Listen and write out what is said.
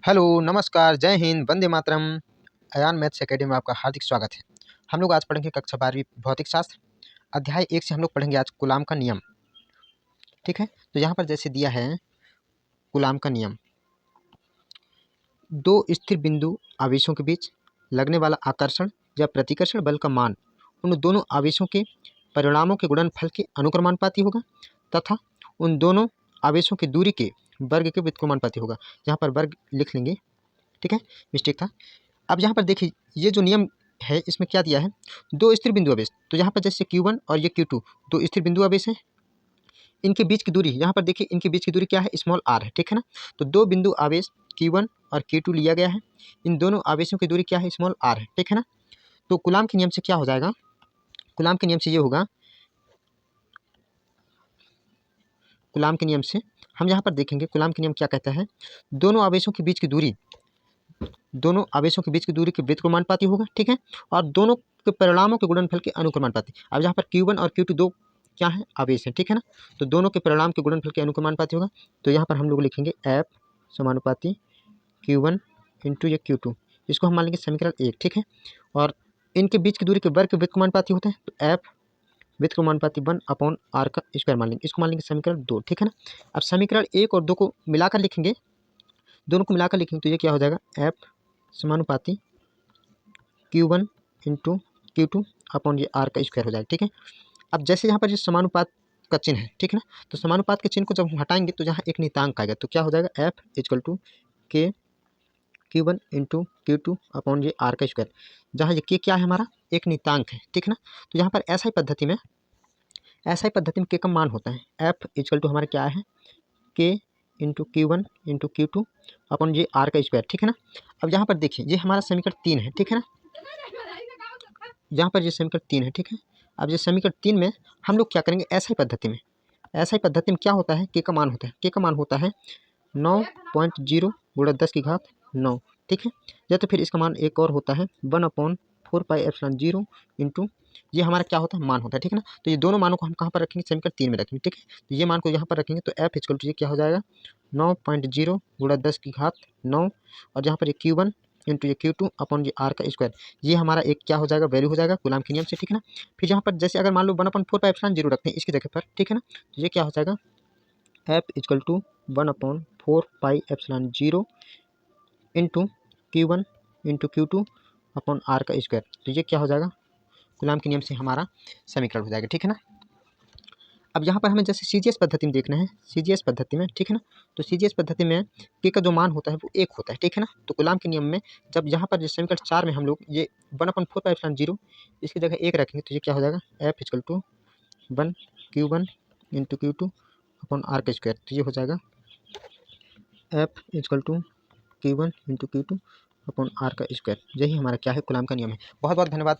Hello, नमस्कार, जय Hind, Vande Mataram. Ayan maths academy में आपका हार्दिक स्वागत है। हम लोग आज पढ़ेंगे कक्षा 12वीं भौतिक शास्त्र, अध्याय 1 से हम लोग पढ़ेंगे आज कूलाम का नियम। ठीक है, तो यहाँ पर जैसे दिया है कूलाम का नियम, दो स्थिर बिंदु आवेशों के बीच लगने वाला आकर्षण या प्रतिकर्षण बल का मान उन दोनों आवेशों के परिणामों के गुणनफल के अनुक्रमानुपाती होगा तथा उन दोनों आवेशों की दूरी के वर्ग के व्युत्क्रमानुपाती होगा। यहाँ पर वर्ग लिख लेंगे, ठीक है, मिस्टेक था। अब यहाँ पर देखिए ये जो नियम है इसमें क्या दिया है, दो स्थिर बिंदु आवेश, तो यहाँ पर जैसे Q1 और ये Q2 दो स्थिर बिंदु आवेश हैं, इनके बीच की दूरी, यहाँ पर देखिए इनके बीच की दूरी क्या है, स्मॉल r है, ठीक है ना। तो दो बिंदु आवेश Q1 और Q2 लिया गया है, इन दोनों आवेशों की दूरी क्या है, स्मॉल r है, ठीक है ना। तो कूलाम के नियम से क्या हो जाएगा, कूलाम के नियम से ये होगा, कूलाम के नियम से हम यहाँ पर देखेंगे कूलाम के नियम क्या कहता है, दोनों आवेशों के बीच की दूरी, दोनों आवेशों के बीच की दूरी के व्युत्क्रमानुपाती होगा, ठीक है, और दोनों के परिणामों के गुणनफल के अनुक्रमानुपाती। अब यहाँ पर Q1 और Q2 दो क्या है, आवेश है, ठीक है ना, तो दोनों के परिणाम के गुणनफल के अनुक्रमानुपाती होगा। तो यहाँ पर हम लोग लिखेंगे F समानुपाती Q1 इंटू ये Q2, इसको हम मान लेंगे समीकरण 1, ठीक है, और इनके बीच की दूरी के वर्ग के व्युत्क्रमानुपाती होते हैं, तो F व्युत्क्रमानुपाती 1/r का स्क्वायर मान लेंगे, इसको मान लेंगे समीकरण 2, ठीक है ना। अब समीकरण 1 और 2 को मिलाकर लिखेंगे, दोनों को मिलाकर लिखेंगे तो ये क्या हो जाएगा, F समानुपाती Q1 इंटू Q2 अपॉन ये r का स्क्वायर हो जाएगा, ठीक है। अब जैसे यहाँ पर ये समानुपात का चिन्ह है, ठीक है ना, तो समानुपात के चिन्ह को जब हम हटाएंगे तो यहाँ एक नियतांक आएगा, तो क्या हो जाएगा, F इक्वल टू के Q1 इंटू Q2 अपॉन ये r का स्क्वायर, जहाँ ये के क्या है, हमारा एक नियतांक है, ठीक है ना। तो यहाँ पर ऐसा ही पद्धति में के का मान होता है, F इक्वल टू हमारा क्या है, के into Q1 into Q2 upon ये r का स्क्वायर, ठीक है ना। अब यहाँ पर देखिए ये हमारा समीकरण 3 है, ठीक है ना, यहाँ पर ये समीकरण 3 है, ठीक है। अब ये समीकरण 3 में हम लोग क्या करेंगे, ऐसा ही पद्धति में क्या होता है, के का मान होता है, के का मान होता है 9.0 गुणा 10 की घात 9, ठीक है। या तो फिर इसका मान एक और होता है 1/4πε0 इंटू ये हमारा क्या होता है, मान होता है, ठीक है ना। तो ये दोनों मानों को हम कहाँ पर रखेंगे, समीकरण 3 में रखेंगे, ठीक है। तो ये मान को यहाँ पर रखेंगे तो F इक्वल टू ये क्या हो जाएगा, 9.0 गुणा 10 की घात 9, और जहाँ पर ये Q1 इंटू ये Q2 अपॉन ये r का स्क्वायर, ये हमारा एक क्या हो जाएगा, वैल्यू हो जाएगा कूलाम के नियम से, ठीक है ना। फिर यहाँ पर जैसे अगर मान लो 1/4πε0 रखते हैं इसकी जगह पर, ठीक है ना, तो ये क्या हो जाएगा, F equal to 1/4πε0 into Q1 into Q2 upon r का स्क्वायर, तो ये क्या हो जाएगा, कूलाम के नियम से हमारा समीकरण हो जाएगा, ठीक है ना। अब यहाँ पर हमें जैसे CGS पद्धति में देखना है, CGS पद्धति में, ठीक है ना, तो CGS पद्धति में के का जो मान होता है वो 1 होता है, ठीक है ना। तो कूलाम के नियम में जब यहाँ पर समीकरण 4 में हम लोग ये 1/4πε0 इसकी जगह 1 रखेंगे तो ये क्या हो जाएगा, F equal to 1 Q1 into Q2 upon r का स्क्वायर, तो ये हो जाएगा F equal to Q1 into Q2 upon r का स्क्वायर। यही हमारा क्या है, कूलाम का नियम है। बहुत बहुत धन्यवाद।